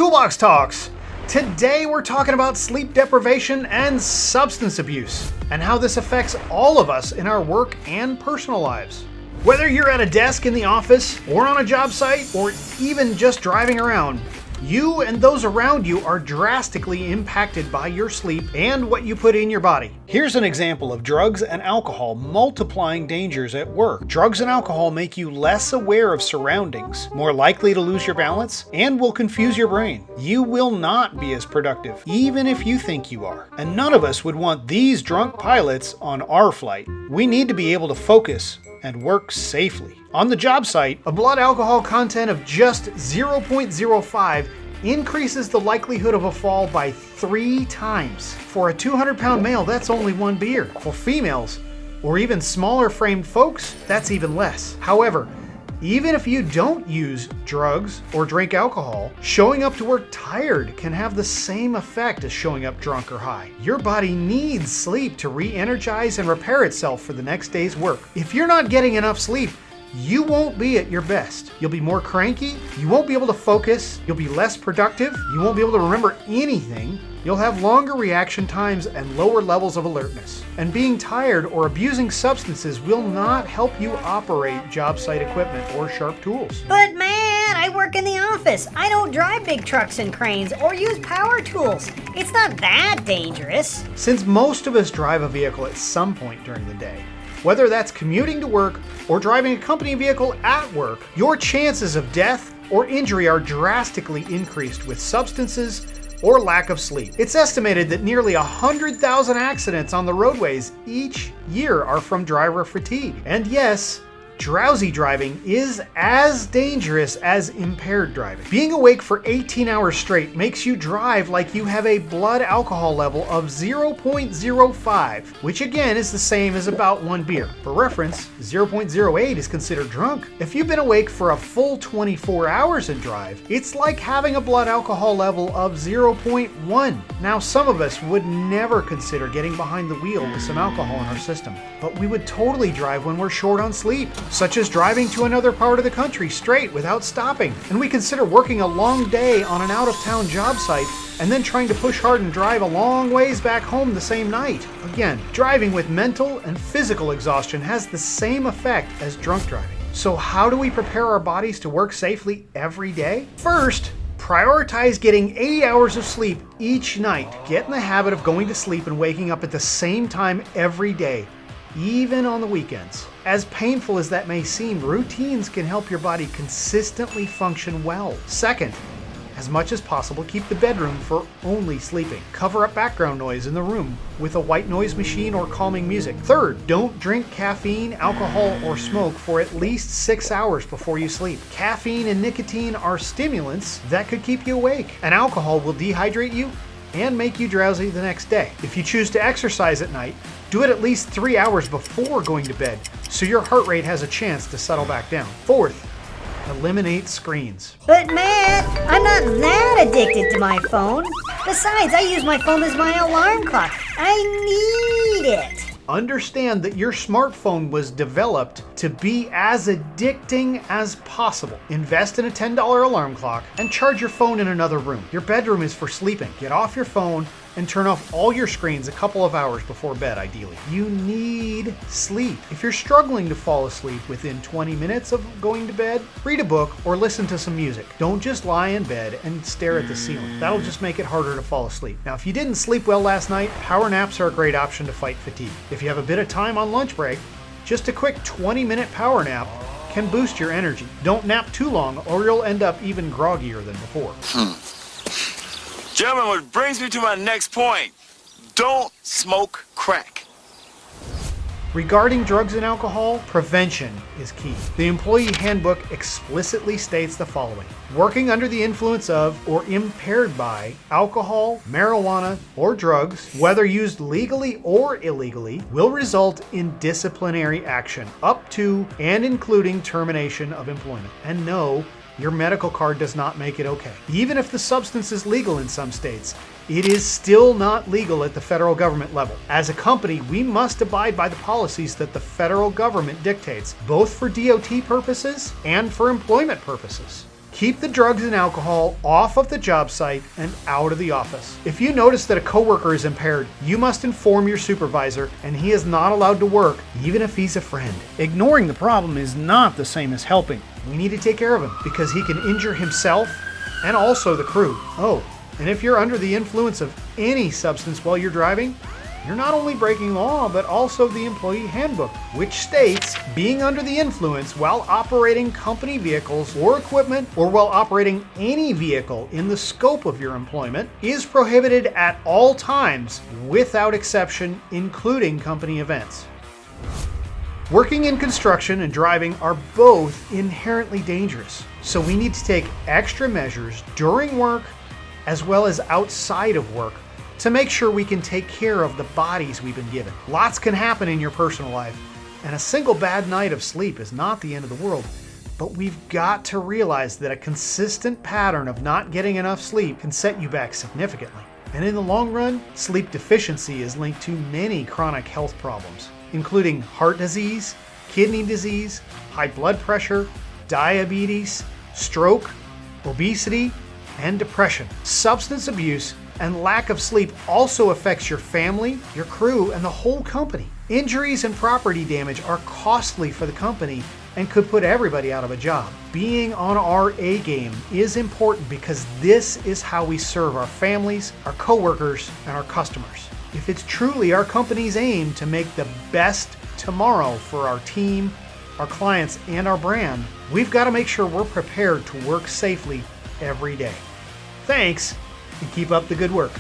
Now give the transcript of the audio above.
Toolbox Talks. Today we're talking about sleep deprivation and substance abuse, and how this affects all of us in our work and personal lives. Whether you're at a desk in the office, or on a job site, or even just driving around, you and those around you are drastically impacted by your sleep and what you put in your body. Here's an example of drugs and alcohol multiplying dangers at work. Drugs and alcohol make you less aware of surroundings, more likely to lose your balance, and will confuse your brain. You will not be as productive, even if you think you are. And none of us would want these drunk pilots on our flight. We need to be able to focus and work safely. On the job site, a blood alcohol content of just 0.05 increases the likelihood of a fall by 3 times. For a 200-pound male, that's only 1 beer. For females, or even smaller framed folks, that's even less. However, even if you don't use drugs or drink alcohol, showing up to work tired can have the same effect as showing up drunk or high. Your body needs sleep to re-energize and repair itself for the next day's work. If you're not getting enough sleep, you won't be at your best. You'll be more cranky, you won't be able to focus, you'll be less productive, you won't be able to remember anything, you'll have longer reaction times and lower levels of alertness. And being tired or abusing substances will not help you operate job site equipment or sharp tools. But man, I work in the office. I don't drive big trucks and cranes or use power tools. It's not that dangerous. Since most of us drive a vehicle at some point during the day, whether that's commuting to work or driving a company vehicle at work, your chances of death or injury are drastically increased with substances or lack of sleep. It's estimated that nearly 100,000 accidents on the roadways each year are from driver fatigue. And yes, drowsy driving is as dangerous as impaired driving. Being awake for 18 hours straight makes you drive like you have a blood alcohol level of 0.05, which again is the same as about 1 beer. For reference, 0.08 is considered drunk. If you've been awake for a full 24 hours and drive, it's like having a blood alcohol level of 0.1. Now, some of us would never consider getting behind the wheel with some alcohol in our system, but we would totally drive when we're short on sleep, such as driving to another part of the country straight without stopping. And we consider working a long day on an out-of-town job site and then trying to push hard and drive a long ways back home the same night. Again, driving with mental and physical exhaustion has the same effect as drunk driving. So how do we prepare our bodies to work safely every day? First, prioritize getting 80 hours of sleep each night. Get in the habit of going to sleep and waking up at the same time every day, even on the weekends. As painful as that may seem, routines can help your body consistently function well. Second, as much as possible, keep the bedroom for only sleeping. Cover up background noise in the room with a white noise machine or calming music. Third, don't drink caffeine, alcohol, or smoke for at least 6 hours before you sleep. Caffeine and nicotine are stimulants that could keep you awake, and alcohol will dehydrate you and make you drowsy the next day. If you choose to exercise at night, do it at least 3 hours before going to bed so your heart rate has a chance to settle back down. Fourth, eliminate screens. But Matt, I'm not that addicted to my phone. Besides, I use my phone as my alarm clock. I need it. Understand that your smartphone was developed to be as addicting as possible. Invest in a $10 alarm clock and charge your phone in another room. Your bedroom is for sleeping. Get off your phone and turn off all your screens a couple of hours before bed, ideally. You need sleep. If you're struggling to fall asleep within 20 minutes of going to bed, read a book or listen to some music. Don't just lie in bed and stare at the ceiling. That'll just make it harder to fall asleep. Now, if you didn't sleep well last night, power naps are a great option to fight fatigue. If you have a bit of time on lunch break, just a quick 20-minute power nap can boost your energy. Don't nap too long or you'll end up even groggier than before. Gentlemen, what brings me to my next point. Don't smoke crack. Regarding drugs and alcohol, prevention is key. The employee handbook explicitly states the following: working under the influence of or impaired by alcohol, marijuana, or drugs, whether used legally or illegally, will result in disciplinary action up to and including termination of employment. And no, your medical card does not make it okay. Even if the substance is legal in some states, it is still not legal at the federal government level. As a company, we must abide by the policies that the federal government dictates, both for DOT purposes and for employment purposes. Keep the drugs and alcohol off of the job site and out of the office. If you notice that a coworker is impaired, you must inform your supervisor, and he is not allowed to work even if he's a friend. Ignoring the problem is not the same as helping. We need to take care of him because he can injure himself and also the crew. Oh, and if you're under the influence of any substance while you're driving, you're not only breaking law, but also the employee handbook, which states being under the influence while operating company vehicles or equipment, or while operating any vehicle in the scope of your employment, is prohibited at all times without exception, including company events. Working in construction and driving are both inherently dangerous, so we need to take extra measures during work as well as outside of work to make sure we can take care of the bodies we've been given. Lots can happen in your personal life, and a single bad night of sleep is not the end of the world, but we've got to realize that a consistent pattern of not getting enough sleep can set you back significantly. And in the long run, sleep deficiency is linked to many chronic health problems, including heart disease, kidney disease, high blood pressure, diabetes, stroke, obesity, and depression. Substance abuse and lack of sleep also affects your family, your crew, and the whole company. Injuries and property damage are costly for the company and could put everybody out of a job. Being on our A game is important because this is how we serve our families, our coworkers, and our customers. If it's truly our company's aim to make the best tomorrow for our team, our clients, and our brand, we've got to make sure we're prepared to work safely every day. Thanks, and keep up the good work.